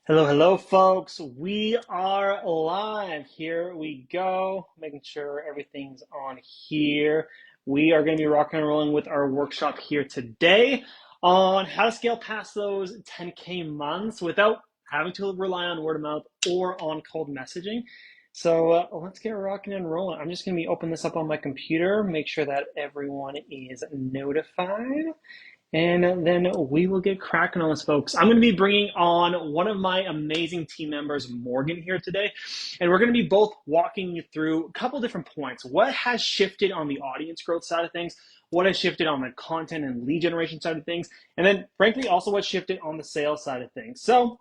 Hello, hello, folks. We are live. Here we go. Making sure everything's on here. We are going to be rocking and rolling with our workshop here today on how to scale past those 10K months without having to rely on word of mouth or on cold messaging. So let's get rocking and rolling. I'm just going to be opening this up on my computer, make sure that everyone is notified. And then we will get cracking on this, folks. I'm going to be bringing on one of my amazing team members, Morgan, here today. And we're going to be both walking you through a couple different points. What has shifted on the audience growth side of things? What has shifted on the content and lead generation side of things? And then, frankly, also what shifted on the sales side of things. So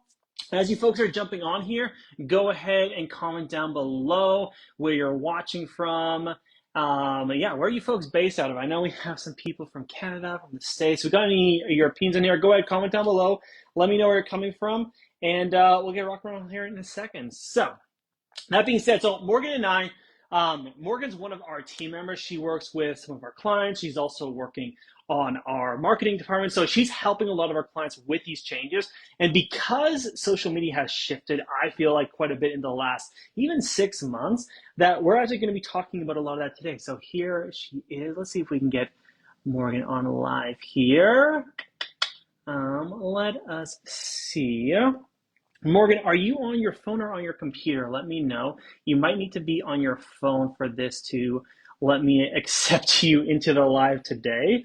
as you folks are jumping on here, go ahead and comment down below where you're watching from. Yeah, where are you folks based out of? I know we have some people from Canada, from the States. We got any Europeans in here? Go ahead, comment down below. Let me know where you're coming from, and we'll get rocking around here in a second. So, that being said, so Morgan and I, Morgan's one of our team members. She works with some of our clients. She's also working on our marketing department. So she's helping a lot of our clients with these changes. And because social media has shifted, I feel like quite a bit in the last even 6 months, that we're actually going to be talking about a lot of that today. So here she is. Let's see if we can get Morgan on live here. Let us see. Morgan, are you on your phone or on your computer? Let me know. You might need to be on your phone for this to let me accept you into the live today.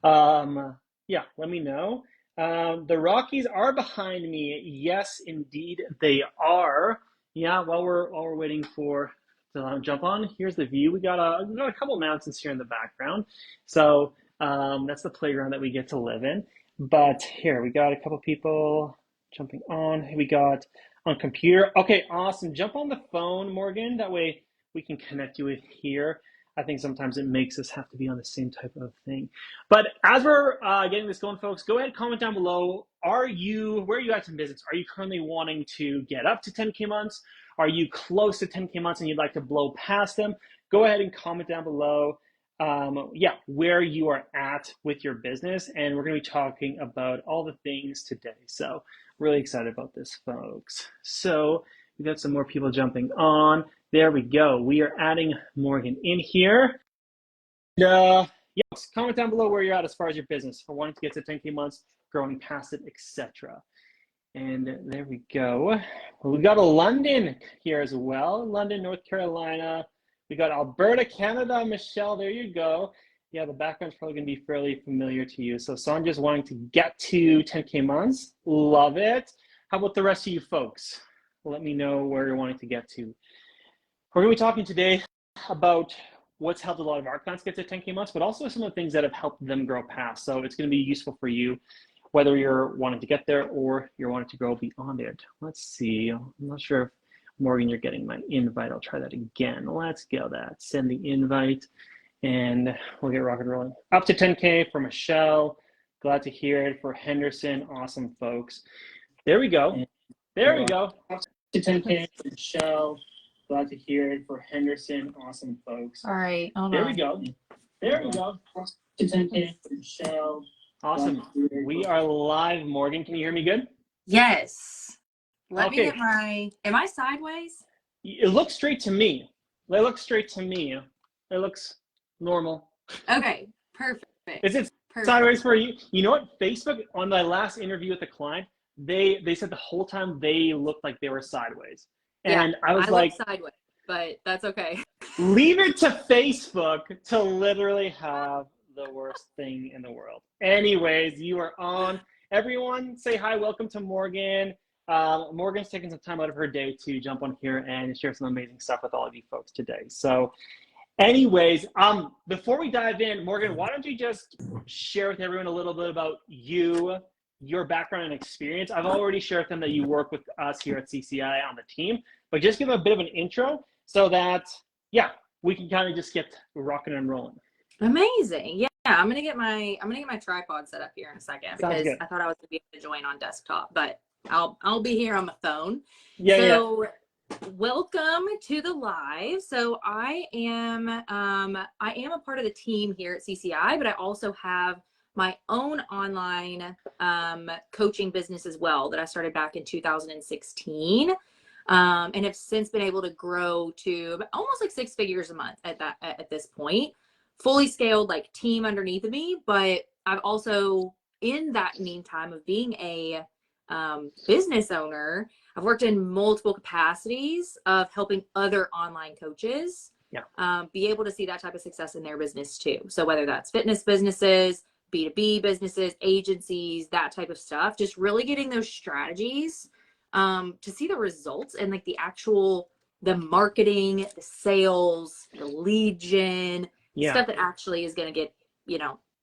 Yeah, let me know. The Rockies are behind me. Yes, indeed, they are. Yeah, while we're waiting for to jump on, here's the view. We got a couple mountains here in the background. So that's the playground that we get to live in. But here we got a couple people jumping on. We got on computer. Okay, awesome. Jump on the phone, Morgan. That way we can connect you with here. I think sometimes it makes us have to be on the same type of thing. But as we're getting this going, folks, go ahead and comment down below. Where are you at in business? Are you currently wanting to get up to 10K months? Are you close to 10K months and you'd like to blow past them? Go ahead and comment down below. Yeah, where you are at with your business. And we're going to be talking about all the things today. So really excited about this, folks. So we got some more people jumping on. There we go. We are adding Morgan in here. Yes, comment down below where you're at as far as your business. For wanting to get to 10K months, growing past it, etc. And there we go. We got a London here as well. London, North Carolina. We got Alberta, Canada. Michelle, there you go. Yeah, the background's probably going to be fairly familiar to you. So Sonja's wanting to get to 10K months. Love it. How about the rest of you folks? Let me know where you're wanting to get to. We're going to be talking today about what's helped a lot of our clients get to 10K months, but also some of the things that have helped them grow past. So it's going to be useful for you, whether you're wanting to get there or you're wanting to grow beyond it. Let's see. I'm not sure if, Morgan, you're getting my invite. I'll try that again. Let's go that. Send the invite. And we'll get rock and rolling. Up to 10K for Michelle. Glad to hear it. For Henderson, awesome, folks. There we go. There we go. Up to 10K for Michelle. Glad to hear it. For Henderson, awesome, folks. All right. There we go. There we go. Up to 10K for Michelle. Awesome. We are live, Morgan. Can you hear me good? Yes. Let me get my, am I sideways? It looks straight to me. It looks straight to me. It looks normal. Okay, perfect. Is it sideways for you? You know what? Facebook, on my last interview with the client, they said the whole time they looked like they were sideways. And yeah, I was like, sideways, but that's okay. Leave it to Facebook to literally have the worst thing in the world. Anyways, you are on. Everyone, say hi. Welcome to Morgan. Morgan's taking some time out of her day to jump on here and share some amazing stuff with all of you folks today. So anyways, before we dive in, Morgan, why don't you just share with everyone a little bit about you, your background and experience. I've already shared with them that you work with us here at CCI on the team, but just give a bit of an intro so that, yeah, we can kind of just get rocking and rolling. Amazing. Yeah, I'm gonna get my tripod set up here in a second because I thought I was gonna be able to join on desktop, but I'll be here on my phone. So welcome to the live. So I am a part of the team here at CCI, but I also have my own online coaching business as well that I started back in 2016. And have since been able to grow to almost like 6 figures a month at this point, fully scaled, like team underneath of me. But I've also, in that meantime of being a business owner, I've worked in multiple capacities of helping other online coaches be able to see that type of success in their business too. So whether that's fitness businesses, B2B businesses, agencies, that type of stuff, just really getting those strategies to see the results and like the marketing, the sales, the lead gen, stuff that actually is going to get,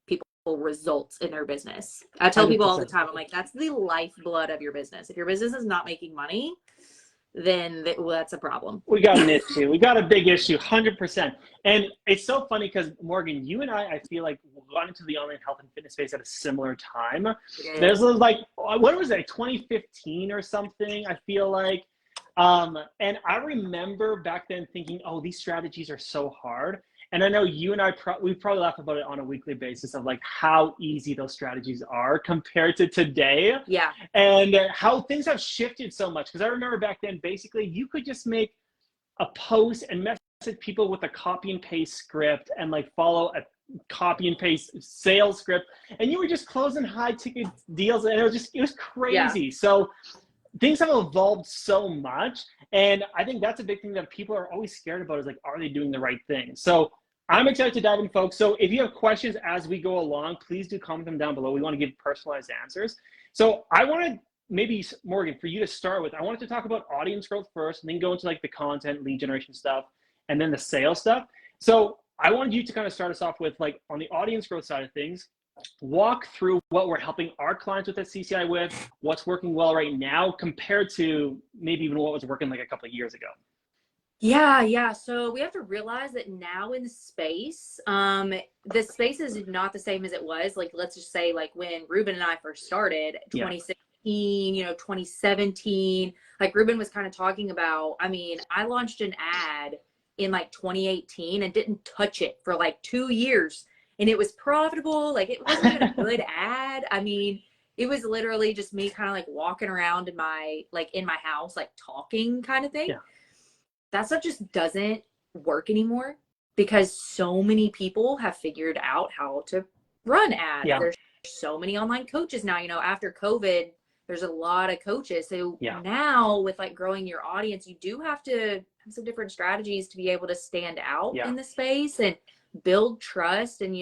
people results in their business. I tell 100%. People all the time, I'm like, that's the lifeblood of your business. If your business is not making money, then that's a problem. We got an issue. We got a big issue, 100%. And it's so funny because, Morgan, you and I feel like got into the online health and fitness space at a similar time. Yeah. There's like, what was it, 2015 or something, I feel like. And I remember back then thinking, oh, these strategies are so hard. And I know you and I, we probably laugh about it on a weekly basis of like how easy those strategies are compared to today. Yeah. And how things have shifted so much. Because I remember back then, basically, you could just make a post and message people with a copy and paste script and like follow a copy and paste sales script. And you were just closing high ticket deals. And it was crazy. Yeah. So things have evolved so much. And I think that's a big thing that people are always scared about is like, are they doing the right thing? So I'm excited to dive in, folks. So if you have questions as we go along, please do comment them down below. We want to give personalized answers. So I wanted maybe, Morgan, for you to start with, I wanted to talk about audience growth first and then go into like the content, lead generation stuff, and then the sales stuff. So I wanted you to kind of start us off with like on the audience growth side of things, walk through what we're helping our clients with at CCI with, what's working well right now compared to maybe even what was working like a couple of years ago. Yeah. So we have to realize that now in the space, the space is not the same as it was. Like, let's just say like when Ruben and I first started, 2016, 2017, like Ruben was kind of talking about, I mean, I launched an ad in like 2018 and didn't touch it for like 2 years. And it was profitable. Like it wasn't even a good ad. I mean, it was literally just me kind of like walking around in my house, like talking kind of thing. Yeah. That stuff just doesn't work anymore because so many people have figured out how to run ads. Yeah. There's so many online coaches now, after COVID, there's a lot of coaches. So now with like growing your audience, you do have to have some different strategies to be able to stand out in the space and build trust and,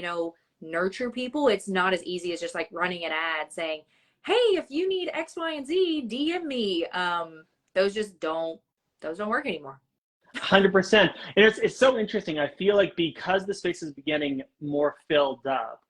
nurture people. It's not as easy as just like running an ad saying, hey, if you need X, Y, and Z, DM me. Those don't work anymore. 100%. And it's so interesting. I feel like because the space is getting more filled up,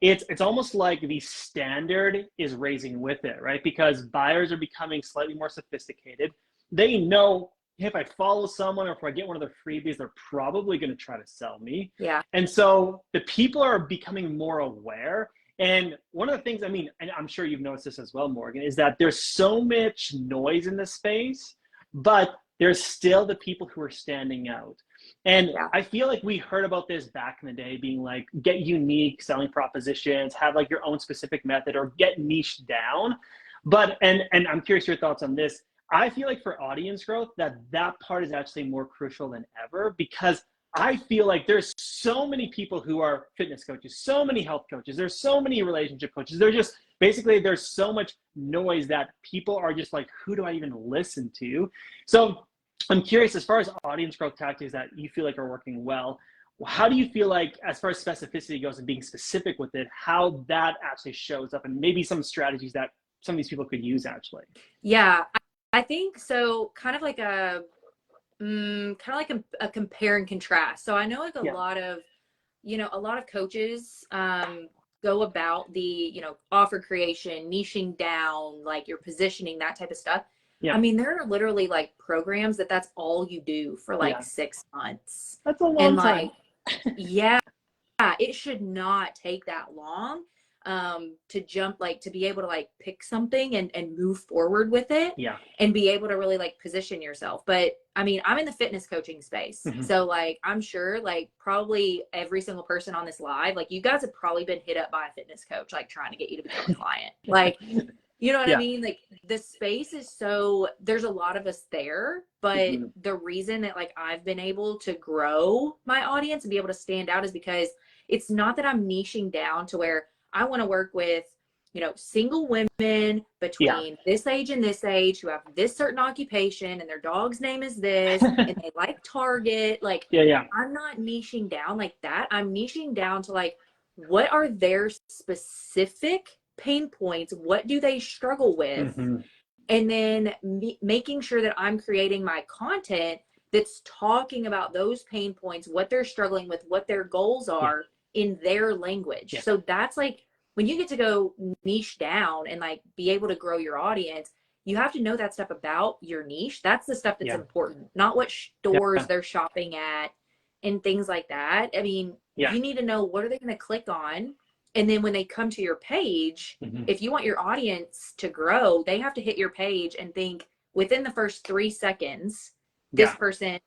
it's almost like the standard is raising with it, right? Because buyers are becoming slightly more sophisticated. They know if I follow someone or if I get one of their freebies, they're probably going to try to sell me. Yeah. And so the people are becoming more aware. And one of the things, I mean, and I'm sure you've noticed this as well, Morgan, is that there's so much noise in this space, but there's still the people who are standing out. And I feel like we heard about this back in the day being like, get unique selling propositions, have like your own specific method or get niche down. But, and I'm curious your thoughts on this. I feel like for audience growth, that part is actually more crucial than ever because I feel like there's so many people who are fitness coaches, so many health coaches, there's so many relationship coaches. They're just, basically there's so much noise that people are just like, who do I even listen to? So I'm curious, as far as audience growth tactics that you feel like are working well, how do you feel like, as far as specificity goes and being specific with it, how that actually shows up and maybe some strategies that some of these people could use actually? Yeah, I think so. Kind of like a compare and contrast. So I know like a lot of coaches go about the, offer creation, niching down, like your positioning, that type of stuff. Yeah. I mean, there are literally like programs that's all you do for like 6 months. That's a long time. Like, it should not take that long. to jump, like to be able to like pick something and move forward with it, and be able to really like position yourself. But I mean, I'm in the fitness coaching space. So like, I'm sure like probably every single person on this live, like you guys have probably been hit up by a fitness coach, like trying to get you to become a client. Like, you know what I mean? Like the space is so, there's a lot of us there, but the reason that like I've been able to grow my audience and be able to stand out is because it's not that I'm niching down to where I want to work with, you know, single women between this age and this age who have this certain occupation and their dog's name is this and they like Target. Like, I'm not niching down like that. I'm niching down to like, what are their specific pain points? What do they struggle with? And then making sure that I'm creating my content that's talking about those pain points, what they're struggling with, what their goals are in their language. So that's like, when you get to go niche down and like be able to grow your audience, you have to know that stuff about your niche. That's the stuff that's important, not what stores they're shopping at and things like that. I mean, you need to know what are they going to click on. And then when they come to your page, if you want your audience to grow, they have to hit your page and think within the first 3 seconds, this person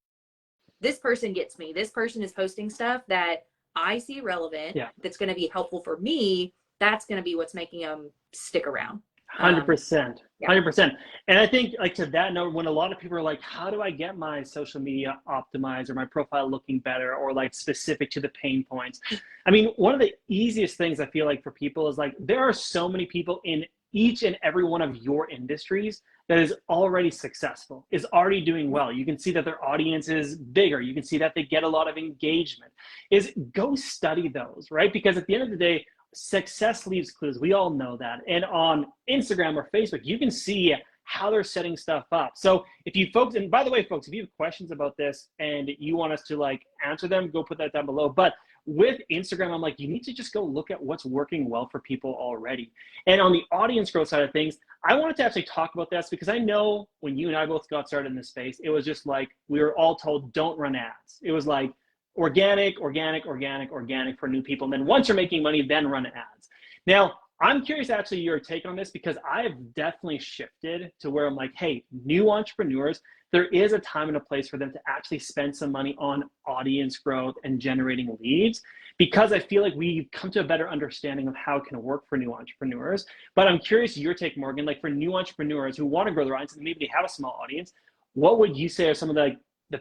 gets me. This person is posting stuff that I see relevant, that's going to be helpful for me. That's going to be what's making them stick around. 100%. 100%. And I think like to that note, when a lot of people are like, how do I get my social media optimized or my profile looking better or like specific to the pain points? I mean, one of the easiest things I feel like for people is like, there are so many people in each and every one of your industries that is already successful, is already doing well. You can see that their audience is bigger. You can see that they get a lot of engagement. Is go study those, right? Because at the end of the day, success leaves clues. We all know that. And on Instagram or Facebook, you can see how they're setting stuff up. So if you folks, and by the way, folks, if you have questions about this and you want us to like answer them, go put that down below. But with Instagram, I'm like, you need to just go look at what's working well for people already. And on the audience growth side of things, I wanted to actually talk about this because I know when you and I both got started in this space, it was just like, we were all told, don't run ads. It was like, organic for new people. And then once you're making money, then run ads. Now, I'm curious actually your take on this because I have definitely shifted to where I'm like, hey, new entrepreneurs, there is a time and a place for them to actually spend some money on audience growth and generating leads because I feel like we've come to a better understanding of how it can work for new entrepreneurs. But I'm curious your take, Morgan, like for new entrepreneurs who want to grow their audience and maybe they have a small audience, what would you say are some of the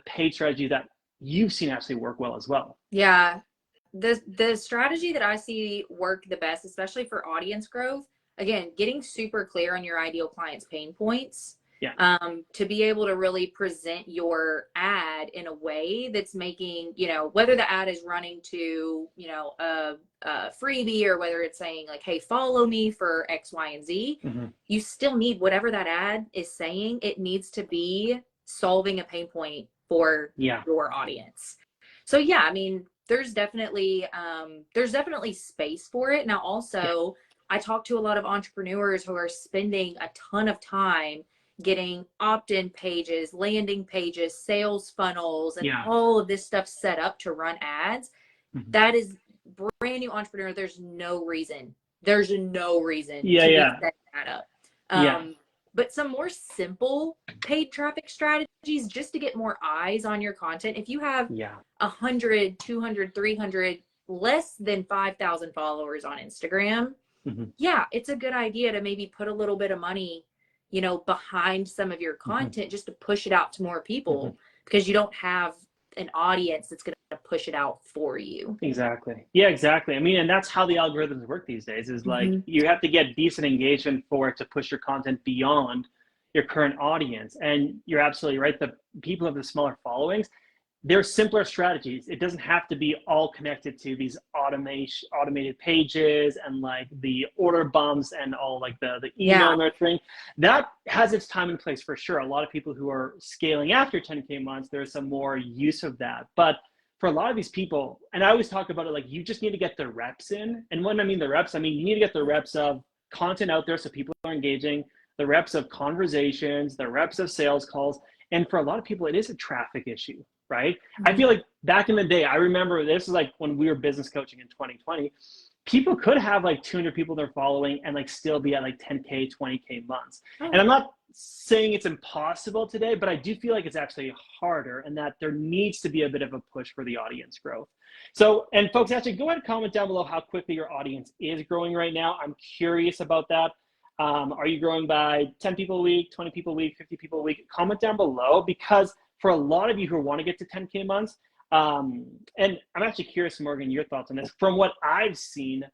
paid strategies that you've seen actually work well as well? Yeah. The strategy that I see work the best, especially for audience growth, again, getting super clear on your ideal client's pain points. To be able to really present your ad in a way that's making, you know, whether the ad is running to, you know, a freebie or whether it's saying like, hey, follow me for X, Y, and Z, you still need whatever that ad is saying. It needs to be solving a pain point for your audience. So yeah, I mean, there's definitely space for it. Now also, I talk to a lot of entrepreneurs who are spending a ton of time getting opt-in pages, landing pages, sales funnels, and all of this stuff set up to run ads. That is brand new entrepreneur. There's no reason to be setting that up. But some more simple paid traffic strategies just to get more eyes on your content. If you have 100, 200, 300, less than 5,000 followers on Instagram, it's a good idea to maybe put a little bit of money, you know, behind some of your content just to push it out to more people because you don't have an audience that's going to push it out for you. Exactly. Yeah, exactly. I mean, and that's how the algorithms work these days is like you have to get decent engagement for it to push your content beyond your current audience. And you're absolutely right. The people of the smaller followings, there's simpler strategies. It doesn't have to be all connected to these automated pages and like the order bumps and all like the email nurturing. That has its time and place for sure. A lot of people who are scaling after 10K months, there's some more use of that. But for a lot of these people, and I always talk about it, like you just need to get the reps in. And when I mean the reps, I mean, you need to get the reps of content out there so people are engaging, the reps of conversations, the reps of sales calls. And for a lot of people, it is a traffic issue, right? I feel like back in the day, I remember this is like when we were business coaching in 2020, people could have like 200 people they're following and like still be at like 10K, 20K months. And I'm not saying it's impossible today, but I do feel like it's actually harder and that there needs to be a bit of a push for the audience growth. So, and folks, actually go ahead and comment down below how quickly your audience is growing right now. I'm curious about that. Are you growing by 10 people a week, 20 people a week, 50 people a week? Comment down below, because for a lot of you who want to get to 10K months, and I'm actually curious, Morgan, your thoughts on this. From what I've seen,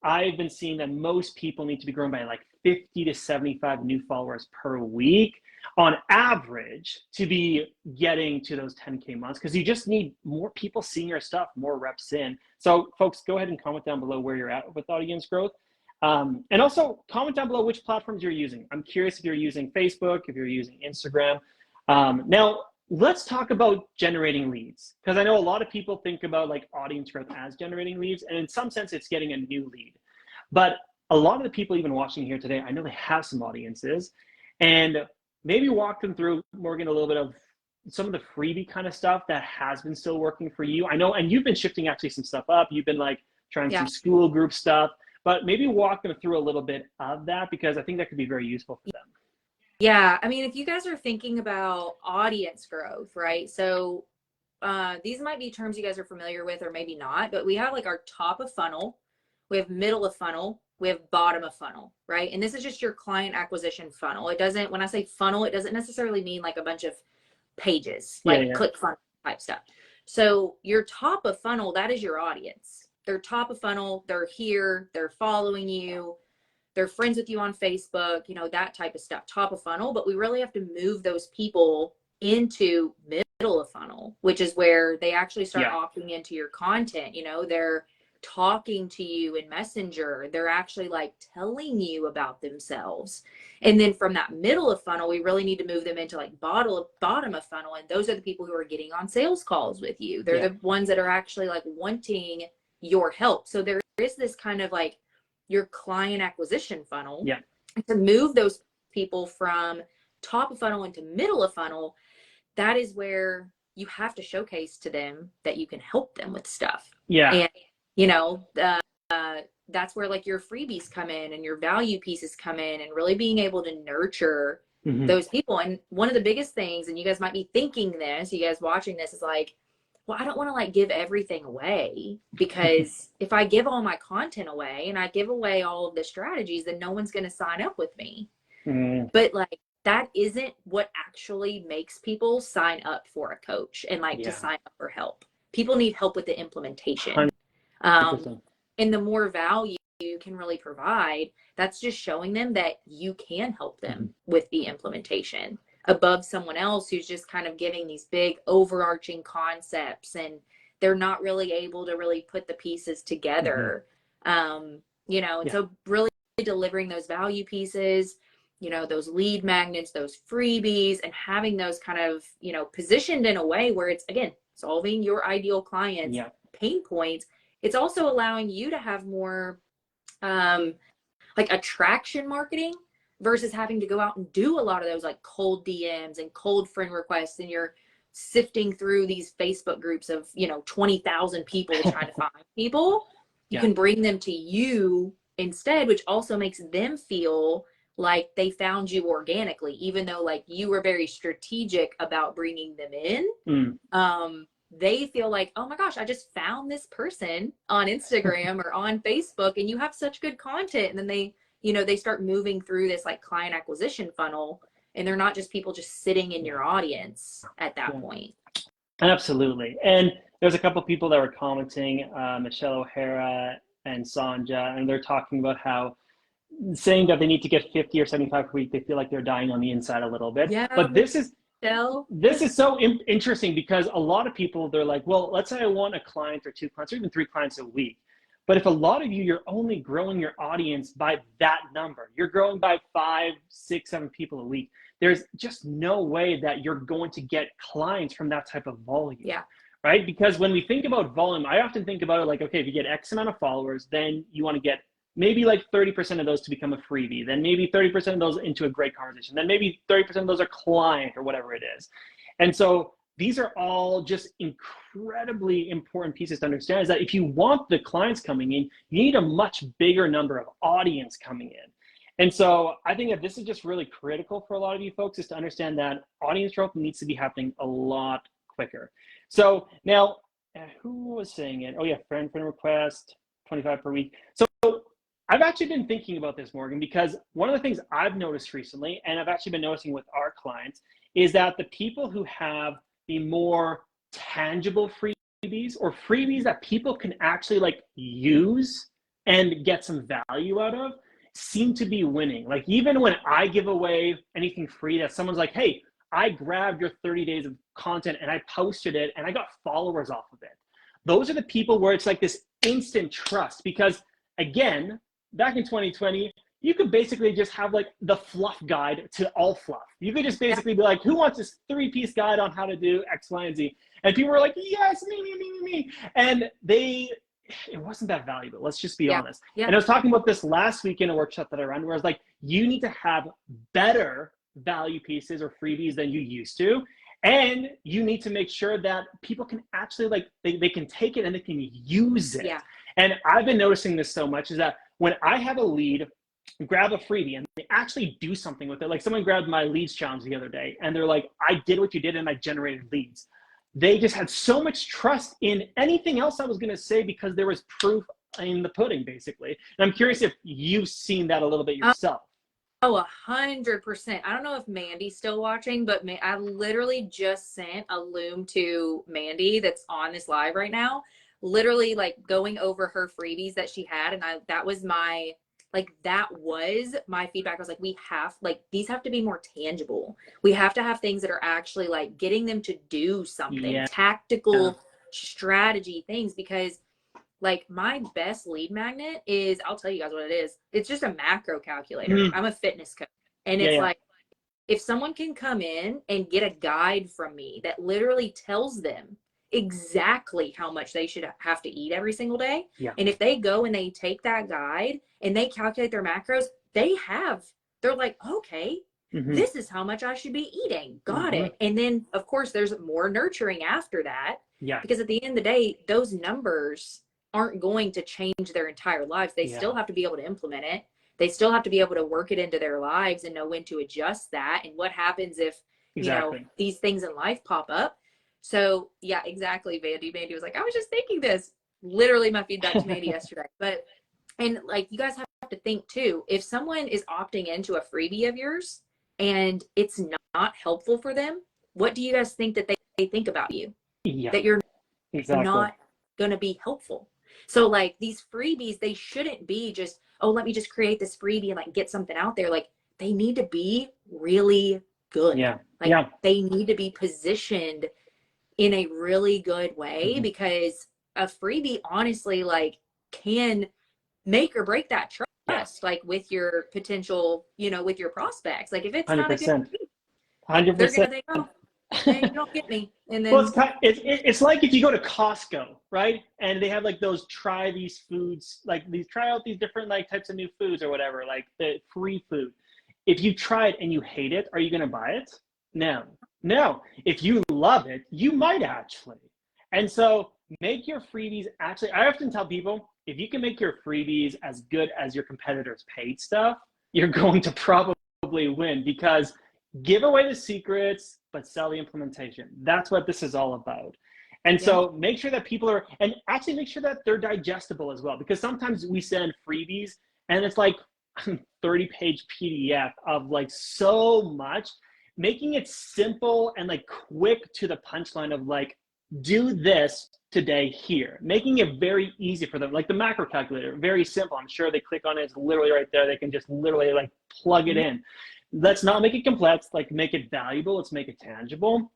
I've been seeing that most people need to be growing by like 50 to 75 new followers per week on average to be getting to those 10K months, because you just need more people seeing your stuff, more reps in. So folks, go ahead and comment down below where you're at with audience growth. And also comment down below which platforms you're using. I'm curious if you're using Facebook, if you're using Instagram. Now, let's talk about generating leads, because I know a lot of people think about like audience growth as generating leads, and in some sense it's getting a new lead. But a lot of the people even watching here today, I know they have some audiences, and maybe walk them through, Morgan, a little bit of some of the freebie kind of stuff that has been still working for you. I know, and you've been shifting actually some stuff up. You've been like trying some school group stuff, but maybe walk them through a little bit of that, because I think that could be very useful for them. Yeah, I mean, if you guys are thinking about audience growth, right? So these might be terms you guys are familiar with or maybe not, but we have like our top of funnel, we have middle of funnel, we have bottom of funnel, right? And this is just your client acquisition funnel. It doesn't, when I say funnel, it doesn't necessarily mean like a bunch of pages, like click funnel type stuff. So your top of funnel, that is your audience. They're top of funnel, they're here, they're following you, they're friends with you on Facebook, you know, that type of stuff, top of funnel. But we really have to move those people into middle of funnel, which is where they actually start opting into your content. You know, they're talking to you in Messenger. They're actually like telling you about themselves. And then from that middle of funnel, we really need to move them into like bottom of funnel. And those are the people who are getting on sales calls with you. They're the ones that are actually like wanting your help. So there is this kind of like your client acquisition funnel. To move those people from top of funnel into middle of funnel, that is where you have to showcase to them that you can help them with stuff. And you know, that's where like your freebies come in and your value pieces come in, and really being able to nurture those people. And one of the biggest things, and you guys might be thinking this, you guys watching this, is like, well, I don't want to like give everything away, because if I give all my content away and I give away all of the strategies, then no one's going to sign up with me. But like, that isn't what actually makes people sign up for a coach and like to sign up for help. People need help with the implementation. And the more value you can really provide, that's just showing them that you can help them with the implementation, above someone else who's just kind of giving these big overarching concepts and they're not really able to really put the pieces together. You know, and so really delivering those value pieces, you know, those lead magnets, those freebies, and having those kind of, you know, positioned in a way where it's, again, solving your ideal client's pain points. It's also allowing you to have more like attraction marketing, versus having to go out and do a lot of those like cold DMs and cold friend requests, and you're sifting through these Facebook groups of, you know, 20,000 people trying to find people. You can bring them to you instead, which also makes them feel like they found you organically, even though like you were very strategic about bringing them in. They feel like, oh my gosh, I just found this person on Instagram or on Facebook, and you have such good content. And then they, you know, they start moving through this like client acquisition funnel, and they're not just people just sitting in your audience at that point. Absolutely. And there's a couple of people that were commenting, Michelle O'Hara and Sanja, and they're talking about how, saying that they need to get 50 or 75 per week, they feel like they're dying on the inside a little bit. But this is so interesting, because a lot of people, they're like, well, let's say I want a client or 2 clients or even 3 clients a week. But if a lot of you, you're only growing your audience by that number, you're growing by 5, 6, 7 people a week, there's just no way that you're going to get clients from that type of volume. Right? Because when we think about volume, I often think about it like, okay, if you get X amount of followers, then you want to get maybe like 30% of those to become a freebie, then maybe 30% of those into a great conversation, then maybe 30% of those are client or whatever it is. And so these are all just incredibly important pieces to understand, is that if you want the clients coming in, you need a much bigger number of audience coming in. And so I think that this is just really critical for a lot of you folks, is to understand that audience growth needs to be happening a lot quicker. So now, who was saying it? Oh yeah, friend request, 25 per week. So I've actually been thinking about this, Morgan, because one of the things I've noticed recently, and I've actually been noticing with our clients, is that the people who have the more tangible freebies, or freebies that people can actually like use and get some value out of, seem to be winning. Like even when I give away anything free that someone's like, hey, I grabbed your 30 days of content and I posted it and I got followers off of it. Those are the people where it's like this instant trust, because again, back in 2020, you could basically just have like the fluff guide to all fluff. You could just basically be like, who wants this 3-piece guide on how to do X, Y, and Z? And people were like, yes, me. And it wasn't that valuable. Let's just be honest. And I was talking about this last week in a workshop that I ran, where I was like, you need to have better value pieces or freebies than you used to. And you need to make sure that people can actually like, they can take it and they can use it. Yeah. And I've been noticing this so much, is that when I have a lead grab a freebie and they actually do something with it, like someone grabbed my leads challenge the other day and they're like, I did what you did and I generated leads. They just had so much trust in anything else I was going to say because there was proof in the pudding, basically. And I'm curious if you've seen that a little bit yourself. Oh, 100%. I don't know if Mandy's still watching, but I literally just sent a Loom to Mandy that's on this live right now, literally like going over her freebies that she had. And that was my feedback. I was like, these have to be more tangible. We have to have things that are actually like getting them to do something, tactical strategy things, because like my best lead magnet is, I'll tell you guys what it is. It's just a macro calculator. I'm a fitness coach. And it's like, if someone can come in and get a guide from me that literally tells them exactly how much they should have to eat every single day. And if they go and they take that guide and they calculate their macros, they're like, okay, this is how much I should be eating. Got it. And then of course there's more nurturing after that. Because at the end of the day, those numbers aren't going to change their entire lives. They still have to be able to implement it. They still have to be able to work it into their lives and know when to adjust that. And what happens if, you know, these things in life pop up. So yeah, exactly. Mandy was like, I was just thinking this, literally my feedback to Mandy yesterday. And like, you guys have to think too, if someone is opting into a freebie of yours and it's not helpful for them, what do you guys think that they think about you? That you're not going to be helpful. So like these freebies, they shouldn't be just, oh, let me just create this freebie and like get something out there. Like they need to be really good. They need to be positioned in a really good way, because a freebie honestly like can make or break that trust, like with your potential, you know, with your prospects. Like if it's 100%. Not a good freebie, 100%. they're gonna think, oh, you don't get me. And then well, it's like if you go to Costco, right? And they have like those try these foods, like try out these different like types of new foods or whatever, like the free food. If you try it and you hate it, are you going to buy it? No. If you love it, you might actually. And so make your freebies actually, I often tell people, if you can make your freebies as good as your competitors' paid stuff, you're going to probably win, because give away the secrets, but sell the implementation. That's what this is all about. And so make sure that people are, and actually make sure that they're digestible as well, because sometimes we send freebies and it's like 30-page PDF of like so much. Making it simple and like quick to the punchline of like, do this today here. Making it very easy for them, like the macro calculator, very simple. I'm sure they click on it, it's literally right there. They can just literally like plug it in. Let's not make it complex, like make it valuable. Let's make it tangible.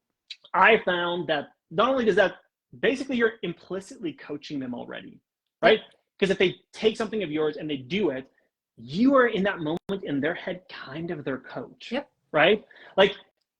I found that not only does that, basically you're implicitly coaching them already, right? Because if they take something of yours and they do it, you are in that moment in their head kind of their coach, right? Like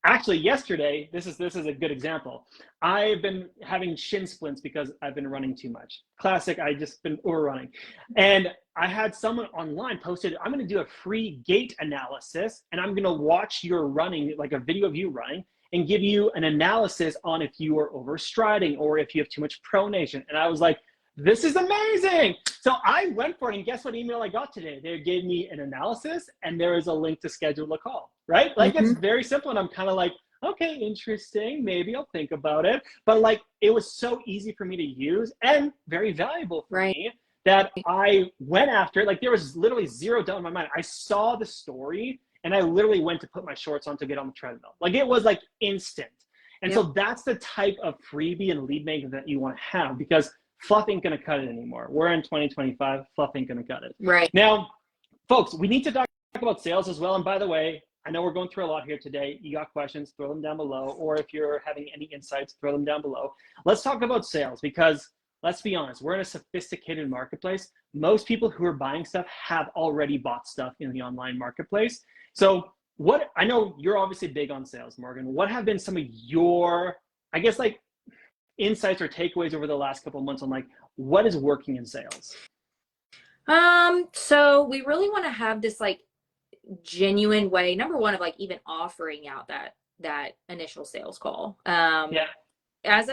actually yesterday, this is a good example. I've been having shin splints because I've been running too much. Classic, I just been overrunning. And I had someone online posted, I'm gonna do a free gait analysis and I'm gonna watch your running, like a video of you running, and give you an analysis on if you are overstriding or if you have too much pronation. And I was like, this is amazing. So I went for it, and guess what email I got today? They gave me an analysis, and there is a link to schedule a call, right? Like, it's very simple, and I'm kind of like, okay, interesting, maybe I'll think about it. But like, it was so easy for me to use and very valuable for me that I went after it. Like, there was literally zero doubt in my mind. I saw the story, and I literally went to put my shorts on to get on the treadmill. Like, it was like instant. And so that's the type of freebie and lead magnet that you want to have, because fluff ain't going to cut it anymore. We're in 2025. Fluff ain't going to cut it. Right. Now, folks, we need to talk about sales as well. And by the way, I know we're going through a lot here today. You got questions, throw them down below. Or if you're having any insights, throw them down below. Let's talk about sales, because let's be honest, we're in a sophisticated marketplace. Most people who are buying stuff have already bought stuff in the online marketplace. So I know you're obviously big on sales, Morgan. What have been some of your, I guess, like, insights or takeaways over the last couple of months on like what is working in sales? So we really want to have this like genuine way, number one, of like even offering out that initial sales call. As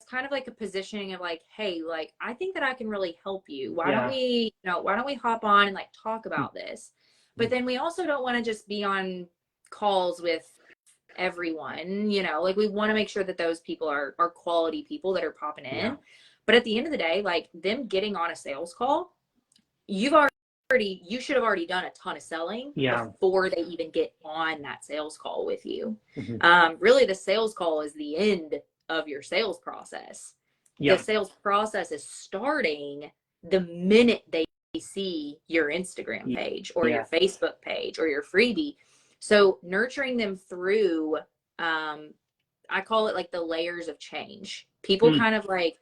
kind of like a positioning of like, hey, like, I think that I can really help you. Why don't we hop on and like talk about this? But then we also don't want to just be on calls with everyone, like, we want to make sure that those people are quality people that are popping in. But at the end of the day, like, them getting on a sales call, you should have already done a ton of selling before they even get on that sales call with you. Really, the sales call is the end of your sales process. The sales process is starting the minute they see your Instagram page or your Facebook page or your freebie. So nurturing them through, I call it like the layers of change. People kind of like,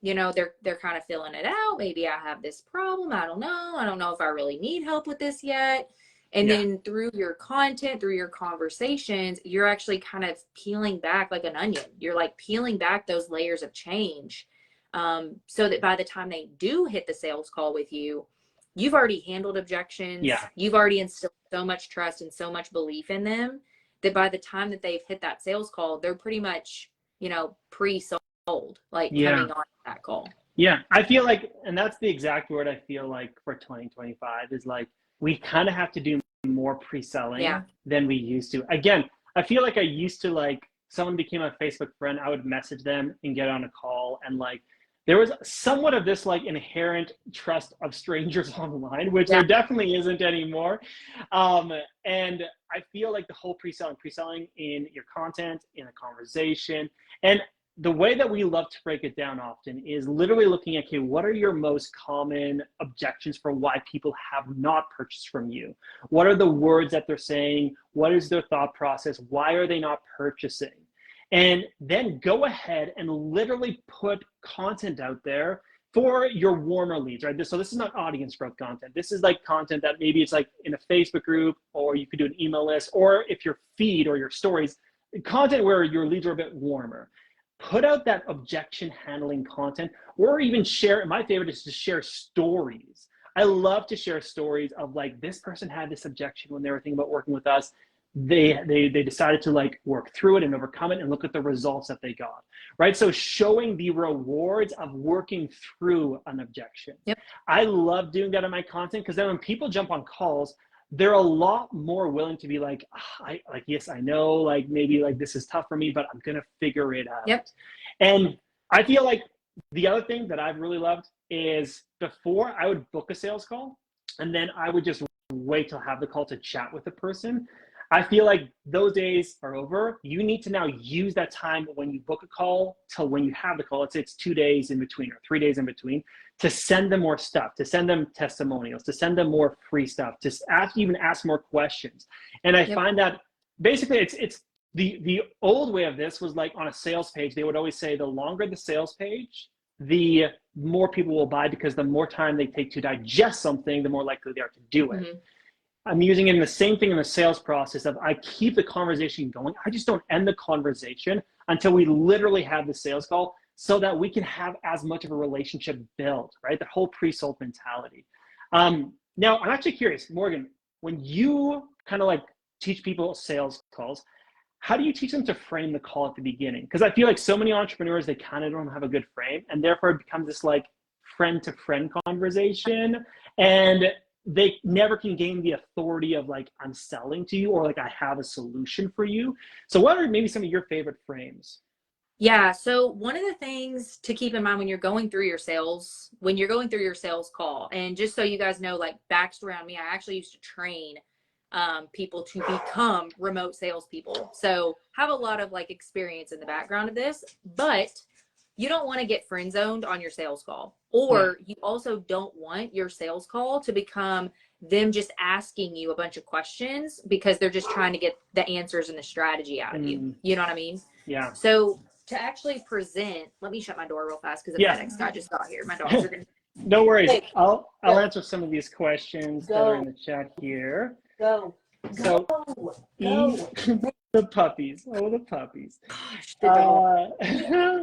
they're kind of filling it out. Maybe I have this problem. I don't know if I really need help with this yet. And then through your content, through your conversations, you're actually kind of peeling back like an onion. You're like peeling back those layers of change, so that by the time they do hit the sales call with you, you've already handled objections. You've already instilled so much trust and so much belief in them that by the time that they've hit that sales call, they're pretty much, pre-sold, like coming on that call. Yeah, I feel like, and that's the exact word I feel like for 2025 is like, we kind of have to do more pre-selling than we used to. Again, I feel like I used to, like, someone became a Facebook friend, I would message them and get on a call, and like, there was somewhat of this like inherent trust of strangers online, which there definitely isn't anymore. And I feel like the whole pre-selling in your content, in a conversation, and the way that we love to break it down often is literally looking at, okay, what are your most common objections for why people have not purchased from you? What are the words that they're saying? What is their thought process? Why are they not purchasing? And then go ahead and literally put content out there for your warmer leads, right? So this is not audience growth content. This is like content that maybe it's like in a Facebook group, or you could do an email list, or if your feed or your stories, content where your leads are a bit warmer. Put out that objection handling content, or even share. My favorite is to share stories. I love to share stories of like, this person had this objection when they were thinking about working with us. They decided to like work through it and overcome it, and look at the results that they got, right? So showing the rewards of working through an objection. I love doing that in my content, because then when people jump on calls, they're a lot more willing to be like, yes, I know, like, maybe like this is tough for me, but I'm gonna figure it out. And I feel like the other thing that I've really loved is, before I would book a sales call, and then I would just wait till have the call to chat with the person. I feel like those days are over. You need to now use that time when you book a call till when you have the call. Let's say it's 2 days in between or 3 days in between, to send them more stuff, to send them testimonials, to send them more free stuff, to even ask more questions. And I find that basically it's the old way of this was like, on a sales page, they would always say the longer the sales page, the more people will buy, because the more time they take to digest something, the more likely they are to do it. I'm using it in the same thing in the sales process of, I keep the conversation going. I just don't end the conversation until we literally have the sales call, so that we can have as much of a relationship built, right? The whole pre-sold mentality. Now, I'm actually curious, Morgan, when you kind of like teach people sales calls, how do you teach them to frame the call at the beginning? Because I feel like so many entrepreneurs, they kind of don't have a good frame, and therefore it becomes this like friend to friend conversation, and they never can gain the authority of like, I'm selling to you, or like, I have a solution for you. So what are maybe some of your favorite frames? Yeah. So one of the things to keep in mind when you're going through your sales, call, and just so you guys know, like backstory on me, I actually used to train people to become remote salespeople. So have a lot of like experience in the background of this, but you don't want to get friend zoned on your sales call, or you also don't want your sales call to become them just asking you a bunch of questions because they're just trying to get the answers and the strategy out of you. You know what I mean? Yeah. So to actually present, let me shut my door real fast because the FedEx guy just got here. My dogs are gonna. No worries. I'll answer some of these questions that are in the chat here. So the puppies. Oh, the puppies. Gosh, the dog.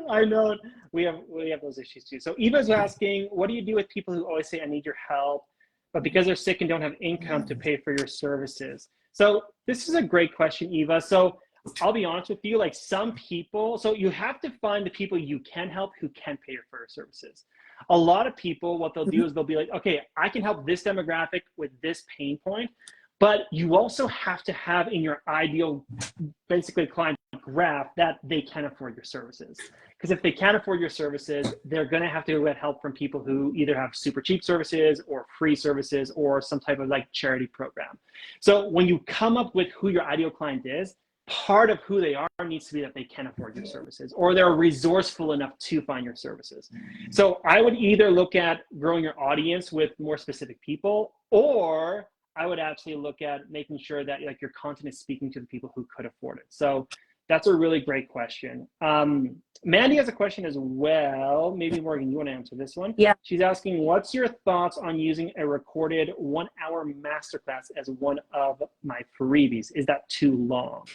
I know we have those issues too. So Eva's asking, what do you do with people who always say, I need your help, but because they're sick and don't have income to pay for your services? So this is a great question, Eva. So I'll be honest with you, like some people, so you have to find the people you can help who can pay for your services. A lot of people, what they'll do is they'll be like, okay, I can help this demographic with this pain point, but you also have to have in your ideal, basically client graph that they can afford your services. Because if they can't afford your services, they're going to have to get help from people who either have super cheap services or free services or some type of like charity program. So when you come up with who your ideal client is, part of who they are needs to be that they can afford your services or they're resourceful enough to find your services. So I would either look at growing your audience with more specific people, or I would actually look at making sure that like your content is speaking to the people who could afford it. So that's a really great question. Mandy has a question as well. Maybe Morgan, you want to answer this one? Yeah. She's asking, what's your thoughts on using a recorded 1-hour masterclass as one of my freebies? Is that too long?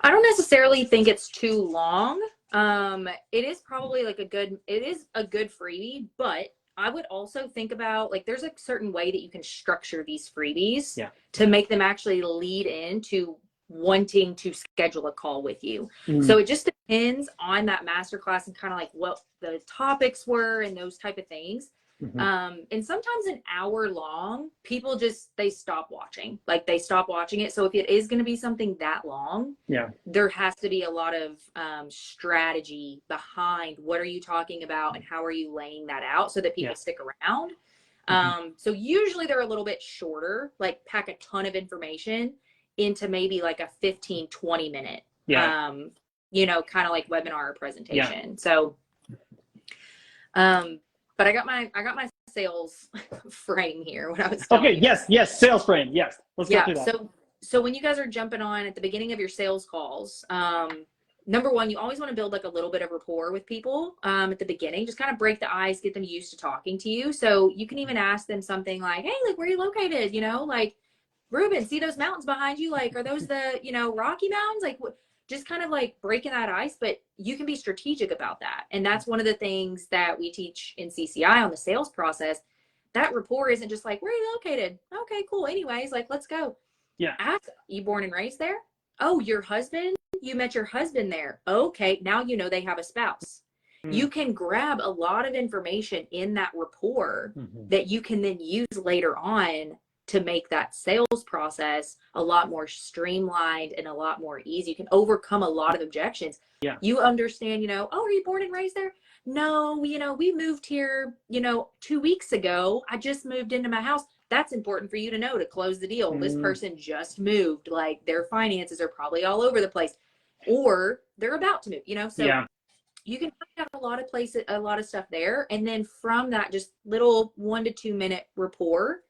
I don't necessarily think it's too long. It is probably like it is a good freebie, but I would also think about like there's a certain way that you can structure these freebies to make them actually lead into wanting to schedule a call with you. So it just depends on that masterclass and kind of like what the topics were and those type of things. And sometimes an hour long, people they stop watching. Like they stop watching it. So if it is going to be something that long, there has to be a lot of strategy behind what are you talking about and how are you laying that out so that people stick around. So usually they're a little bit shorter, like pack a ton of information into maybe like a 15-20 minute, you know, kind of like webinar presentation. So, but I got my sales frame here when I was okay. Yes, sales frame. Yes, let's go through that. So when you guys are jumping on at the beginning of your sales calls, number one, you always want to build like a little bit of rapport with people at the beginning. Just kind of break the ice, get them used to talking to you. So you can even ask them something like, "Hey, like where are you located? You know, like Ruben, see those mountains behind you? Like, are those the Rocky Mountains? Like what?" Just kind of like breaking that ice, but you can be strategic about that. And that's one of the things that we teach in CCI on the sales process. That rapport isn't just like, where are you located? Okay, cool. Anyways, like, let's go. Ask, you born and raised there? Oh, your husband? You met your husband there. Okay, now you know they have a spouse. You can grab a lot of information in that rapport that you can then use later on to make that sales process a lot more streamlined and a lot more easy. You can overcome a lot of objections. You understand, oh, are you born and raised there? No, we moved here, 2 weeks ago. I just moved into my house. That's important for you to know to close the deal. This person just moved, like their finances are probably all over the place, or they're about to move, so you can find out a lot of stuff there. And then from that just little 1 to 2 minute rapport,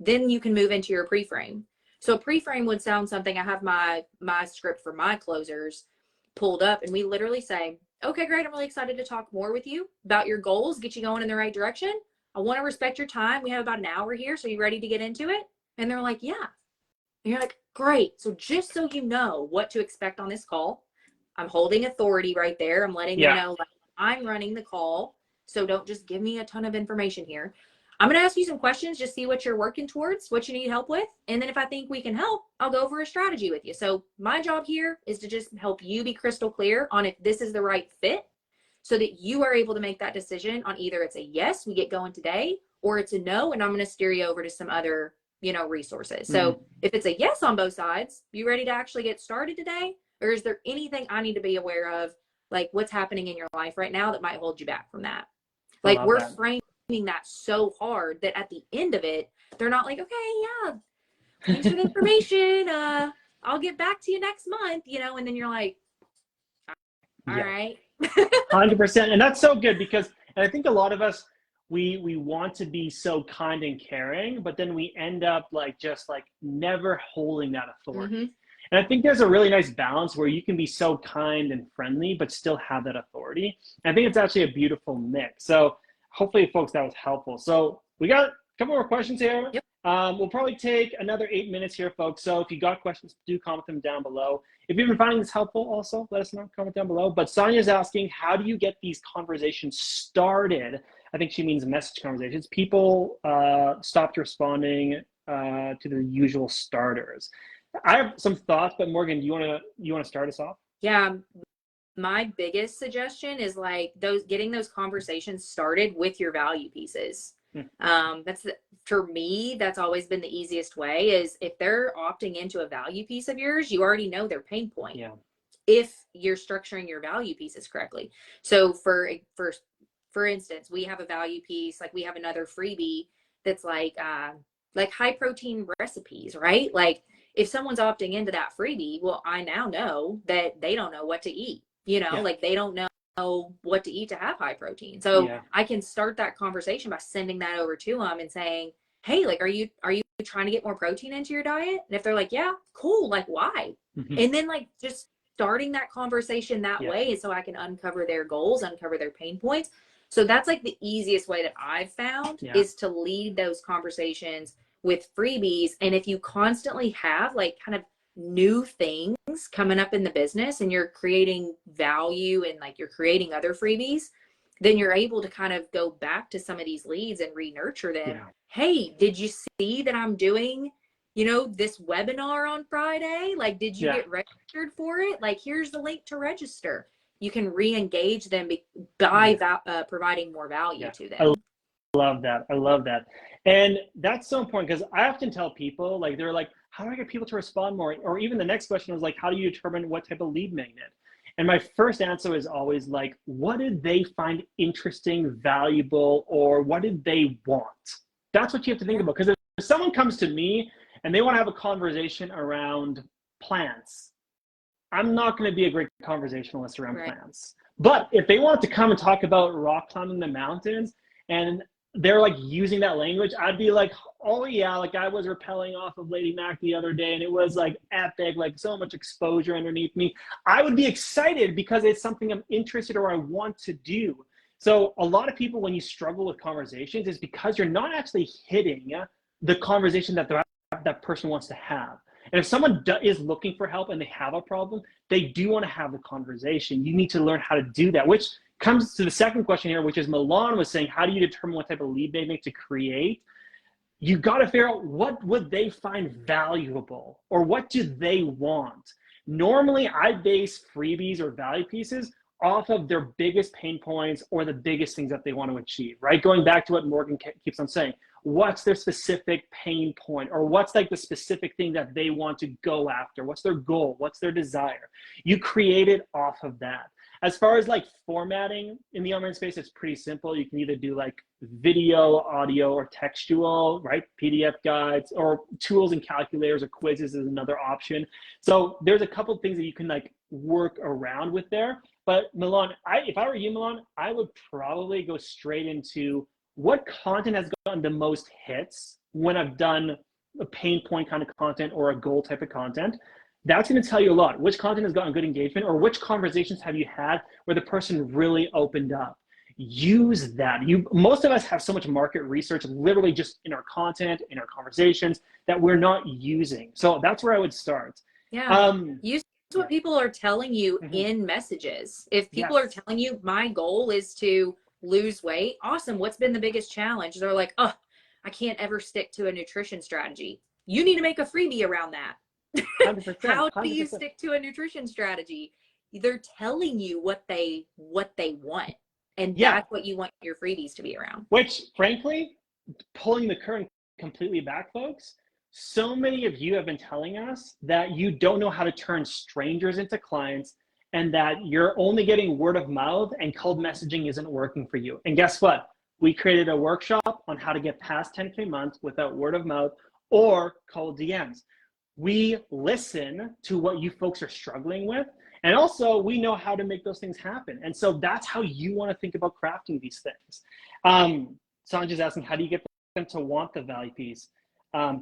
then you can move into your pre-frame. So a pre-frame would sound something, I have my script for my closers pulled up, and we literally say, okay, great. I'm really excited to talk more with you about your goals, get you going in the right direction. I want to respect your time. We have about an hour here. So you ready to get into it? And they're like, yeah. And you're like, great. So just so you know what to expect on this call, I'm holding authority right there. I'm letting you know, like, I'm running the call. So don't just give me a ton of information here. I'm going to ask you some questions, just see what you're working towards, what you need help with. And then if I think we can help, I'll go over a strategy with you. So my job here is to just help you be crystal clear on if this is the right fit, so that you are able to make that decision on either it's a yes, we get going today, or it's a no, and I'm going to steer you over to some other, resources. So if it's a yes on both sides, you ready to actually get started today? Or is there anything I need to be aware of, like what's happening in your life right now that might hold you back from that? Like we're framing that so hard that at the end of it, they're not like, okay, yeah, thanks for the information. I'll get back to you next month, and then you're like, all right. 100%. And that's so good because, and I think a lot of us, we want to be so kind and caring, but then we end up just never holding that authority. And I think there's a really nice balance where you can be so kind and friendly, but still have that authority. And I think it's actually a beautiful mix. So hopefully, folks, that was helpful. So we got a couple more questions here. Yep. We'll probably take another 8 minutes here, folks. So if you got questions, do comment them down below. If you've been finding this helpful, also let us know, comment down below. But Sonia's asking, how do you get these conversations started? I think she means message conversations. People stopped responding to the usual starters. I have some thoughts, but Morgan, do you want to start us off? Yeah. My biggest suggestion is getting those conversations started with your value pieces. For me, that's always been the easiest way. Is if they're opting into a value piece of yours, you already know their pain point. Yeah. If you're structuring your value pieces correctly. So for instance, we have a value piece, we have another freebie that's like high protein recipes, right? Like if someone's opting into that freebie, well, I now know that they don't know what to eat. They don't know what to eat to have high protein. So I can start that conversation by sending that over to them and saying, hey, are you trying to get more protein into your diet? And if they're like, yeah, cool. Why? And then just starting that conversation that way. So I can uncover their goals, uncover their pain points. So that's the easiest way that I've found is to lead those conversations with freebies. And if you constantly have kind of new things coming up in the business and you're creating value and you're creating other freebies, then you're able to kind of go back to some of these leads and re-nurture them. Hey, did you see that I'm doing, this webinar on Friday? Did you get registered for it? Here's the link to register. You can re-engage them by providing more value to them. I love that. I love that. And that's so important because I often tell people, they're like, how do I get people to respond more? Or even the next question was how do you determine what type of lead magnet? And my first answer is always what did they find interesting, valuable, or what did they want? That's what you have to think about. Because if someone comes to me and they want to have a conversation around plants, I'm not going to be a great conversationalist around plants. But if they want to come and talk about rock climbing the mountains and they're using that language, I'd be like, oh yeah, I was rappelling off of Lady Mac the other day and it was epic, so much exposure underneath me. I would be excited because it's something I'm interested or I want to do. So a lot of people, when you struggle with conversations, is because you're not actually hitting the conversation that person wants to have. And if someone is looking for help and they have a problem, they do want to have the conversation. You need to learn how to do that, which comes to the second question here, which is Milan was saying, how do you determine what type of lead magnet to create? You got to figure out what would they find valuable or what do they want? Normally, I base freebies or value pieces off of their biggest pain points or the biggest things that they want to achieve, right? Going back to what Morgan keeps on saying, what's their specific pain point or what's the specific thing that they want to go after? What's their goal? What's their desire? You create it off of that. As far as formatting in the online space, it's pretty simple. You can either do video, audio, or textual, right? PDF guides or tools and calculators or quizzes is another option. So there's a couple of things that you can work around with there. But Milan, if I were you, Milan, I would probably go straight into what content has gotten the most hits when I've done a pain point kind of content or a goal type of content. That's going to tell you a lot. Which content has gotten good engagement or which conversations have you had where the person really opened up? Use that. Most of us have so much market research literally just in our content, in our conversations that we're not using. So that's where I would start. Yeah. Use what people are telling you in messages. If people are telling you, my goal is to lose weight, awesome. What's been the biggest challenge? They're like, oh, I can't ever stick to a nutrition strategy. You need to make a freebie around that. 100%, How 100%. do you stick to a nutrition strategy? They're telling you what they want. And that's what you want your freebies to be around. Which, frankly, pulling the curtain completely back, folks, so many of you have been telling us that you don't know how to turn strangers into clients and that you're only getting word of mouth and cold messaging isn't working for you. And guess what? We created a workshop on how to get past 10K months without word of mouth or cold DMs. We listen to what you folks are struggling with. And also, we know how to make those things happen. And so that's how you want to think about crafting these things. Sanjay's asking, how do you get them to want the value piece?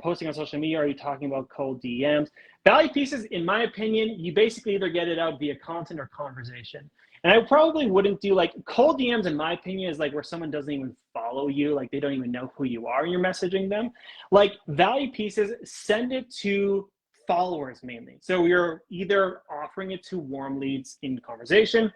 Posting on social media, are you talking about cold DMs? Value pieces, in my opinion, you basically either get it out via content or conversation. And I probably wouldn't do like cold DMs, in my opinion, is like where someone doesn't even follow you, like they don't even know who you are and you're messaging them. Like value pieces, send it to followers mainly. So you're either offering it to warm leads in conversation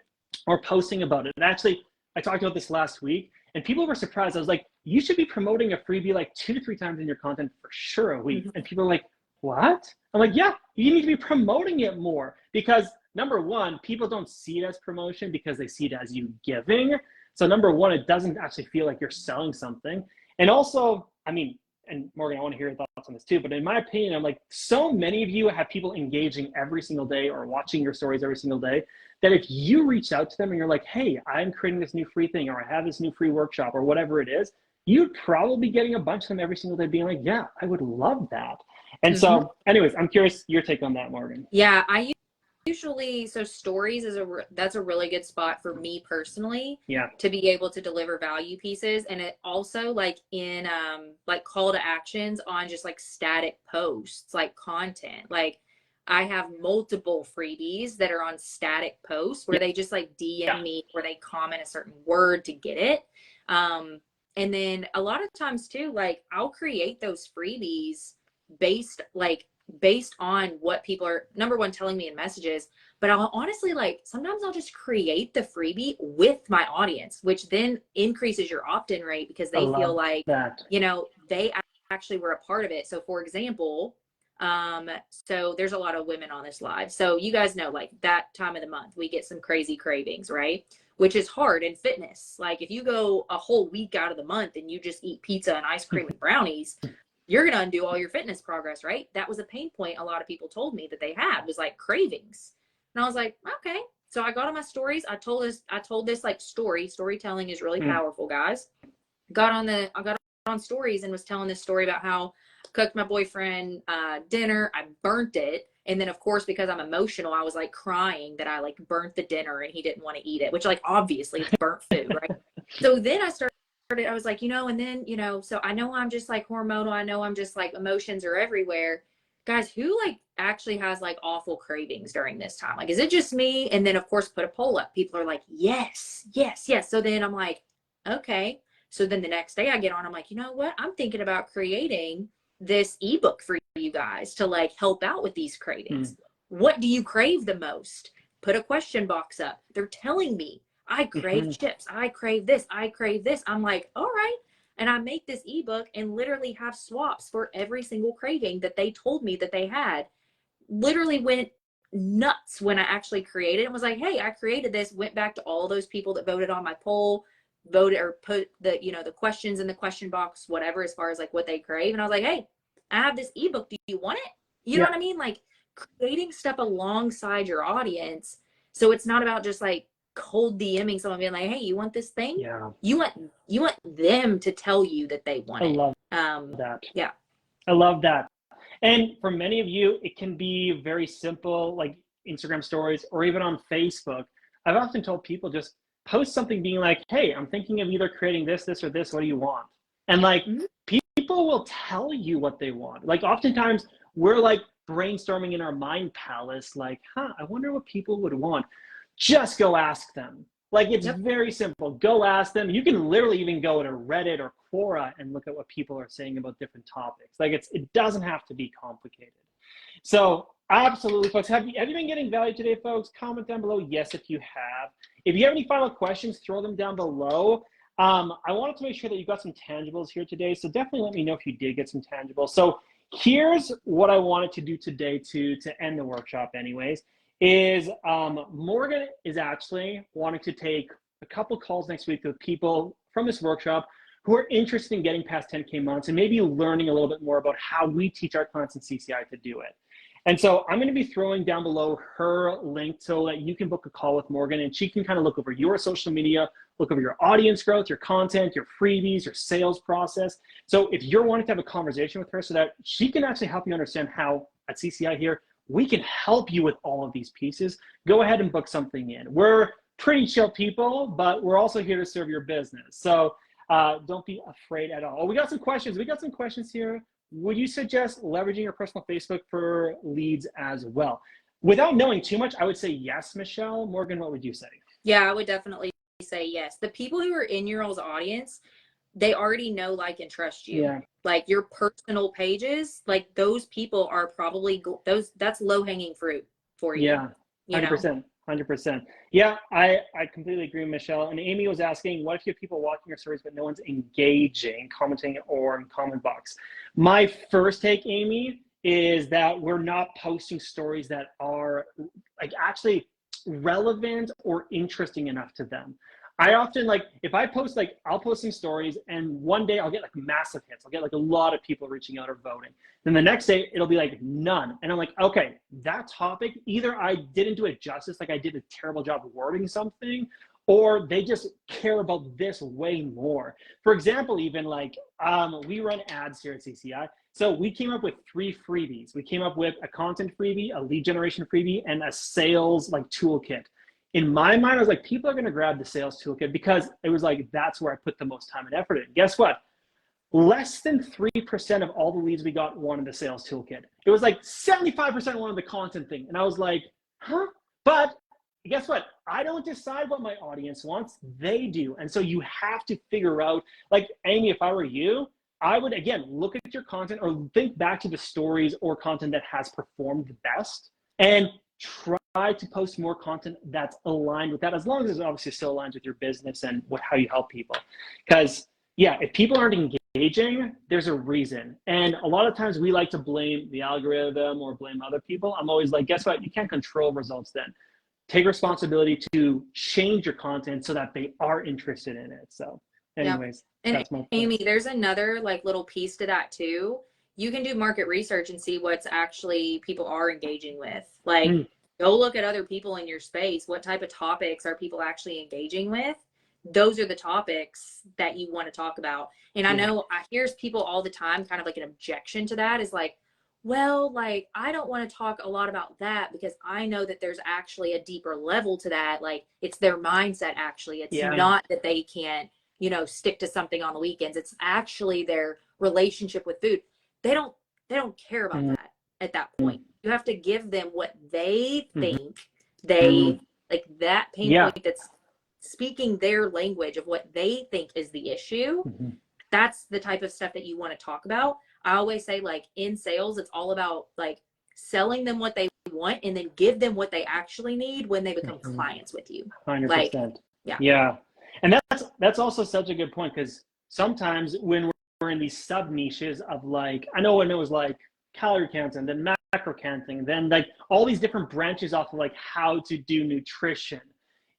or posting about it. And actually, I talked about this last week and people were surprised. I was like, you should be promoting a freebie like 2 to 3 times in your content for sure a week. And people are like, what? I'm like, yeah, you need to be promoting it more because number one, people don't see it as promotion because they see it as you giving. So number one, it doesn't actually feel like you're selling something. And also, I mean, and Morgan, I want to hear your thoughts on this too, but in my opinion, I'm like, so many of you have people engaging every single day or watching your stories every single day that if you reach out to them and you're like, hey, I'm creating this new free thing, or I have this new free workshop or whatever it is, you'd probably be getting a bunch of them every single day being like, yeah, I would love that. And so anyways, I'm curious your take on that, Morgan. Yeah, I usually, so stories is that's a really good spot for me personally, to be able to deliver value pieces. And it also like in like call to actions on just like static posts, like content, like I have multiple freebies that are on static posts where they just like DM me, where they comment a certain word to get it. And then a lot of times too, like I'll create those freebies based on what people are, number one, telling me in messages, but I'll honestly, like, sometimes I'll just create the freebie with my audience, which then increases your opt-in rate because they feel like, you know, they actually were a part of it. So for example, so there's a lot of women on this live. So you guys know, like that time of the month, we get some crazy cravings, right? Which is hard in fitness. Like if you go a whole week out of the month and you just eat pizza and ice cream and brownies, you're going to undo all your fitness progress, right? That was a pain point a lot of people told me that they had, was like cravings. And I was like, okay. So I got on my stories. I told this like storytelling is really powerful, guys. I got on stories and was telling this story about how I cooked my boyfriend dinner. I burnt it. And then of course, because I'm emotional, I was like crying that I like burnt the dinner and he didn't want to eat it, which like obviously it's burnt food, right? So then I was like, you know, and then, you know, so I know I'm just like hormonal. I know I'm just like emotions are everywhere. Guys, who like actually has like awful cravings during this time? Like, is it just me? And then of course, put a poll up. People are like, yes, yes, yes. So then I'm like, okay. So then the next day I get on, I'm like, you know what? I'm thinking about creating this ebook for you guys to like help out with these cravings. What do you crave the most? Put a question box up. They're telling me. I crave chips. I crave this. I crave this. I'm like, all right. And I make this ebook and literally have swaps for every single craving that they told me that they had. Literally went nuts when I actually created it and was like, hey, I created this, went back to all those people that voted on my poll, voted or put the, you know, the questions in the question box, whatever, as far as like what they crave. And I was like, hey, I have this ebook. Do you want it? You know what I mean? Like creating stuff alongside your audience. So it's not about just like cold DMing someone being like, hey, you want this thing? You want them to tell you that they want it. I love that. Yeah. I love that. And for many of you, it can be very simple, like Instagram stories or even on Facebook. I've often told people just post something being like, hey, I'm thinking of either creating this, this, or this. What do you want? And like people will tell you what they want. Like oftentimes we're like brainstorming in our mind palace, like, I wonder what people would want. Just go ask them. Like it's very simple. Go ask them. You can literally even go to Reddit or Quora and look at what people are saying about different topics. Like it doesn't have to be complicated. So absolutely, folks. Have you been getting value today, folks? Comment down below yes if you have. If you have any final questions, throw them down below. I wanted to make sure that you got some tangibles here today. So definitely let me know if you did get some tangibles. So here's what I wanted to do today to end the workshop anyways, is Morgan is actually wanting to take a couple calls next week with people from this workshop who are interested in getting past 10K months and maybe learning a little bit more about how we teach our clients in CCI to do it. And so I'm going to be throwing down below her link so that you can book a call with Morgan, and she can kind of look over your social media, look over your audience growth, your content, your freebies, your sales process. So if you're wanting to have a conversation with her so that she can actually help you understand how at CCI here, we can help you with all of these pieces, go ahead and book something in. We're pretty chill people, but we're also here to serve your business. So don't be afraid at all. Oh, we got some questions. We got some questions here. Would you suggest leveraging your personal Facebook for leads as well? Without knowing too much, I would say yes, Michelle. Morgan, what would you say? Yeah, I would definitely say yes. The people who are in your all's audience, they already know, like, and trust you. Yeah. Like your personal pages, like those people are probably that's low hanging fruit for you. Yeah, 100%. 100%. Yeah, I completely agree, Michelle. And Amy was asking, what if you have people watching your stories but no one's engaging, commenting, or in comment box? My first take, Amy, is that we're not posting stories that are like actually relevant or interesting enough to them. I often, like, if I post, like, I'll post some stories and one day I'll get like massive hits. I'll get like a lot of people reaching out or voting. Then the next day it'll be like none. And I'm like, okay, that topic, either I didn't do it justice, like I did a terrible job wording something, or they just care about this way more. For example, even like we run ads here at CCI. So we came up with 3 freebies. We came up with a content freebie, a lead generation freebie, and a sales like toolkit. In my mind, I was like, people are going to grab the sales toolkit because it was like, that's where I put the most time and effort in. Guess what? Less than 3% of all the leads we got wanted the sales toolkit. It was like 75% wanted the content thing. And I was like, huh? But guess what? I don't decide what my audience wants. They do. And so you have to figure out, like, Amy, if I were you, I would, again, look at your content or think back to the stories or content that has performed the best and try to post more content that's aligned with that, as long as it obviously still aligns with your business and how you help people. Because, yeah, if people aren't engaging, there's a reason. And a lot of times we like to blame the algorithm or blame other people. I'm always like, guess what? You can't control results then. Take responsibility to change your content so that they are interested in it. So anyways, and that's my point. Amy, there's another like little piece to that too. You can do market research and see what's actually people are engaging with. Like, go look at other people in your space. What type of topics are people actually engaging with? Those are the topics that you want to talk about. And I know I hear people all the time, kind of like an objection to that is like, well, like, I don't want to talk a lot about that because I know that there's actually a deeper level to that. Like, it's their mindset, actually. It's not that they can't, you know, stick to something on the weekends. It's actually their relationship with food. They don't care about that at that point. You have to give them what they think they like, that pain point that's speaking their language of what they think is the issue. That's the type of stuff that you want to talk about. I always say, like, in sales, it's all about like selling them what they want and then give them what they actually need when they become clients with you. 100%. Like, yeah. And that's also such a good point, because sometimes when we're in these sub niches of, like, I know when it was like calorie counting, then macro counting, then like all these different branches off of like how to do nutrition,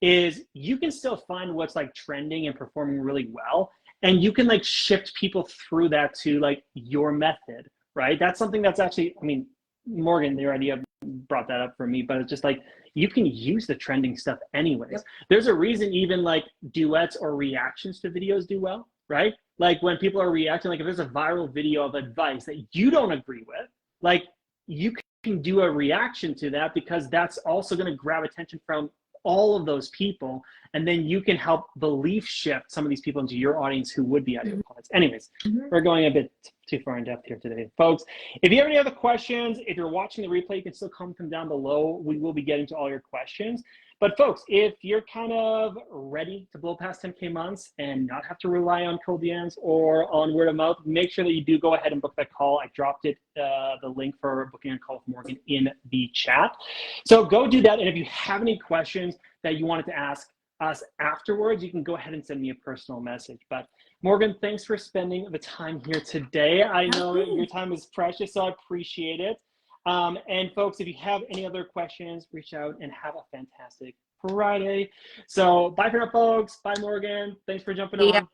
is you can still find what's like trending and performing really well. And you can like shift people through that to like your method, right? That's something that's actually, I mean, Morgan, your idea brought that up for me, but it's just like, you can use the trending stuff anyways. There's a reason even like duets or reactions to videos do well, right? Like when people are reacting, like if there's a viral video of advice that you don't agree with, like you can do a reaction to that, because that's also going to grab attention from all of those people, and then you can help belief shift some of these people into your audience who would be ideal clients. Anyways, we're going a bit too far in depth here today, folks. If you have any other questions, if you're watching the replay, you can still comment them down below. We will be getting to all your questions. But folks, if you're kind of ready to blow past 10K months and not have to rely on cold DMs or on word of mouth, make sure that you do go ahead and book that call. I dropped it, the link for booking a call with Morgan in the chat. So go do that. And if you have any questions that you wanted to ask, us afterwards, you can go ahead and send me a personal message. But Morgan, thanks for spending the time here today. I know your time is precious, so I appreciate it. And folks, if you have any other questions, reach out and have a fantastic Friday. So bye for now, folks. Bye, Morgan. Thanks for jumping on.